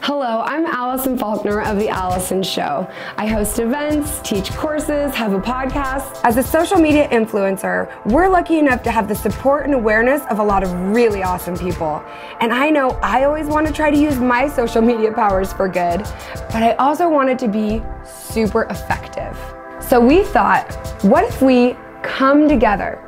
Hello, I'm Allison Faulkner of The Allison Show. I host events, teach courses, have a podcast. As a social media influencer, we're lucky enough to have the support and awareness of a lot of really awesome people. And I know I always want to try to use my social media powers for good, but I also want it to be super effective. So we thought, what if we come together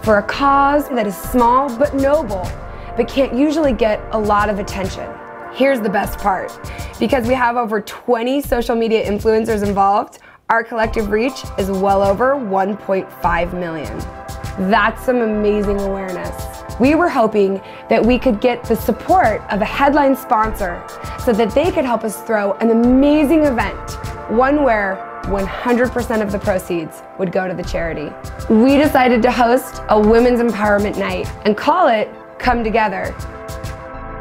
for a cause that is small but noble, but can't usually get a lot of attention? Here's the best part. Because we have over 20 social media influencers involved, our collective reach is well over 1.5 million. That's some amazing awareness. We were hoping that we could get the support of a headline sponsor so that they could help us throw an amazing event, one where 100% of the proceeds would go to the charity. We decided to host a women's empowerment night and call it Come Together.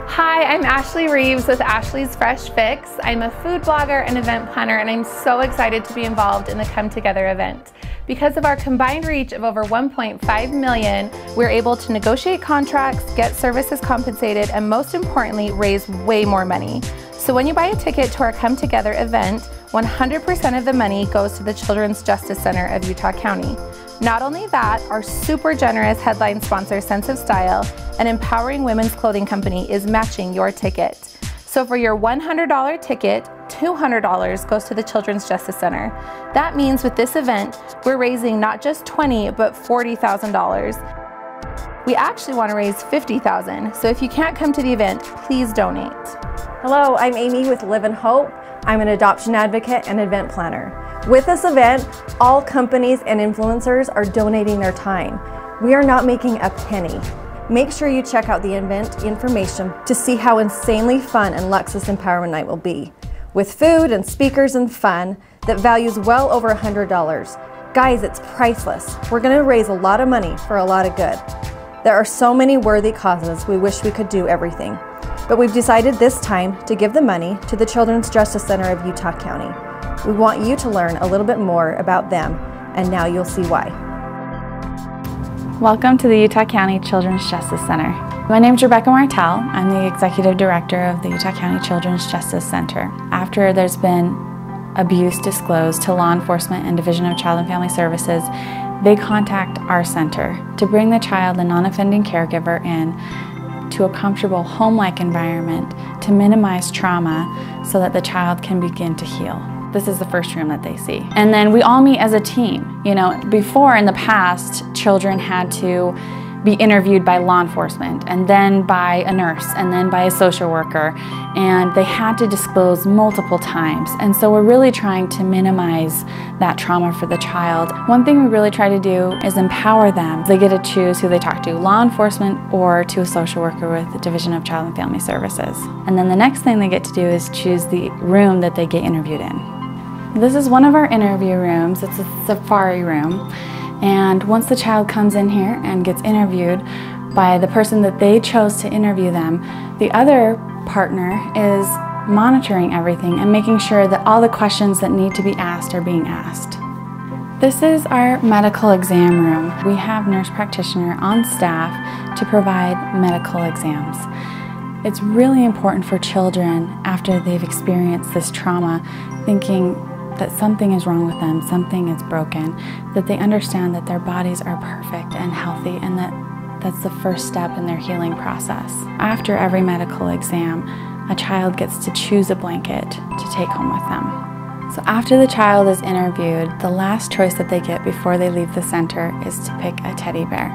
Hi, I'm Ashley Reeves with Ashley's Fresh Fix. I'm a food blogger and event planner, and I'm so excited to be involved in the Come Together event. Because of our combined reach of over 1.5 million, we're able to negotiate contracts, get services compensated, and most importantly, raise way more money. So when you buy a ticket to our Come Together event, 100% of the money goes to the Children's Justice Center of Utah County. Not only that, our super generous headline sponsor, Sense of Style, an empowering women's clothing company, is matching your ticket. So for your $100 ticket, $200 goes to the Children's Justice Center. That means with this event, we're raising not just $20,000, but $40,000. We actually want to raise $50,000, so if you can't come to the event, please donate. Hello, I'm Amy with Live in Hope. I'm an adoption advocate and event planner. With this event, all companies and influencers are donating their time. We are not making a penny. Make sure you check out the event information to see how insanely fun and luxe this Empowerment Night will be. With food and speakers and fun that values well over $100. Guys, it's priceless. We're going to raise a lot of money for a lot of good. There are so many worthy causes we wish we could do everything. But we've decided this time to give the money to the Children's Justice Center of Utah County. We want you to learn a little bit more about them, and now you'll see why. Welcome to the Utah County Children's Justice Center. My name is Rebecca Martell. I'm the Executive Director of the Utah County Children's Justice Center. After there's been abuse disclosed to law enforcement and Division of Child and Family Services, they contact our center to bring the child, the non-offending caregiver, in to a comfortable home-like environment to minimize trauma so that the child can begin to heal. This is the first room that they see. And then we all meet as a team. You know, before in the past, children had to be interviewed by law enforcement and then by a nurse and then by a social worker, and they had to disclose multiple times. And so we're really trying to minimize that trauma for the child. One thing we really try to do is empower them. They get to choose who they talk to, law enforcement or to a social worker with the Division of Child and Family Services. And then the next thing they get to do is choose the room that they get interviewed in. This is one of our interview rooms. It's a safari room. And once the child comes in here and gets interviewed by the person that they chose to interview them, the other partner is monitoring everything and making sure that all the questions that need to be asked are being asked. This is our medical exam room. We have nurse practitioner on staff to provide medical exams. It's really important for children after they've experienced this trauma, thinking that something is wrong with them, something is broken, that they understand that their bodies are perfect and healthy, and that's the first step in their healing process. After every medical exam, a child gets to choose a blanket to take home with them. So after the child is interviewed, the last choice that they get before they leave the center is to pick a teddy bear.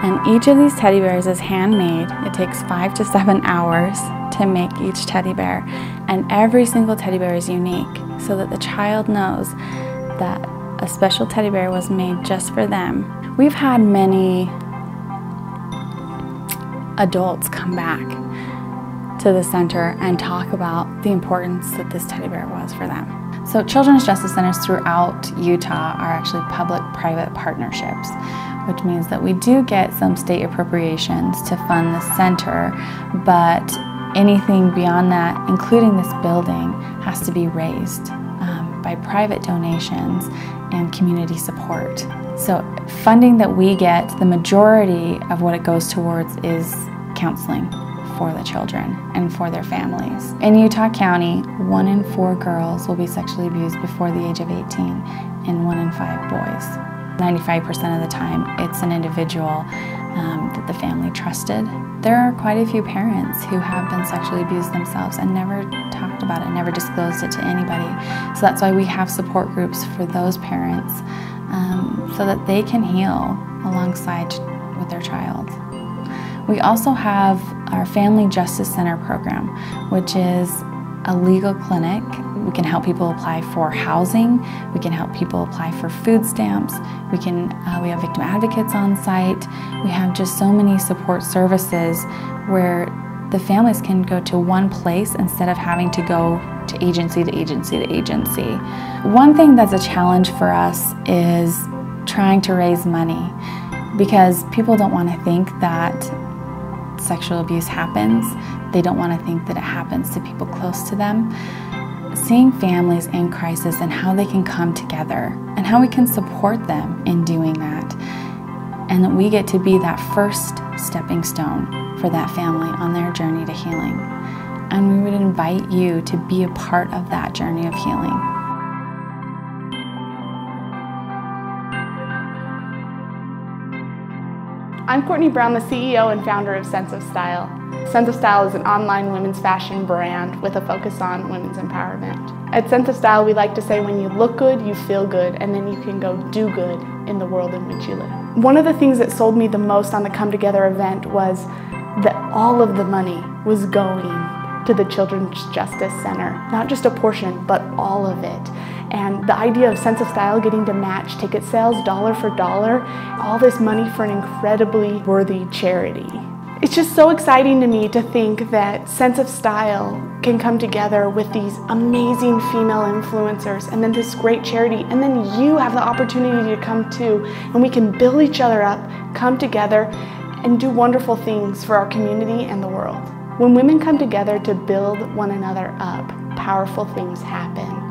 And each of these teddy bears is handmade. It takes 5 to 7 hours to make each teddy bear, and every single teddy bear is unique, so that the child knows that a special teddy bear was made just for them. We've had many adults come back to the center and talk about the importance that this teddy bear was for them. So Children's Justice Centers throughout Utah are actually public-private partnerships, which means that we do get some state appropriations to fund the center, but anything beyond that, including this building, has to be raised by private donations and community support. So funding that we get, the majority of what it goes towards is counseling, for the children and for their families. In Utah County, 1 in 4 girls will be sexually abused before the age of 18 and 1 in 5 boys. 95% of the time, it's an individual that the family trusted. There are quite a few parents who have been sexually abused themselves and never talked about it, never disclosed it to anybody. So that's why we have support groups for those parents so that they can heal alongside with their child. We also have our Family Justice Center program, which is a legal clinic. We can help people apply for housing. We can help people apply for food stamps. We have victim advocates on site. We have just so many support services where the families can go to one place instead of having to go to agency to agency to agency. One thing that's a challenge for us is trying to raise money, because people don't want to think that sexual abuse happens. They don't want to think that it happens to people close to them. Seeing families in crisis and how they can come together and how we can support them in doing that, and that we get to be that first stepping stone for that family on their journey to healing. And we would invite you to be a part of that journey of healing. I'm Courtney Brown, the CEO and founder of Sense of Style. Sense of Style is an online women's fashion brand with a focus on women's empowerment. At Sense of Style, we like to say when you look good, you feel good, and then you can go do good in the world in which you live. One of the things that sold me the most on the Come Together event was that all of the money was going to the Children's Justice Center. Not just a portion, but all of it. And the idea of Sense of Style getting to match ticket sales dollar for dollar, all this money for an incredibly worthy charity. It's just so exciting to me to think that Sense of Style can come together with these amazing female influencers and then this great charity, and then you have the opportunity to come too, and we can build each other up, come together, and do wonderful things for our community and the world. When women come together to build one another up, powerful things happen.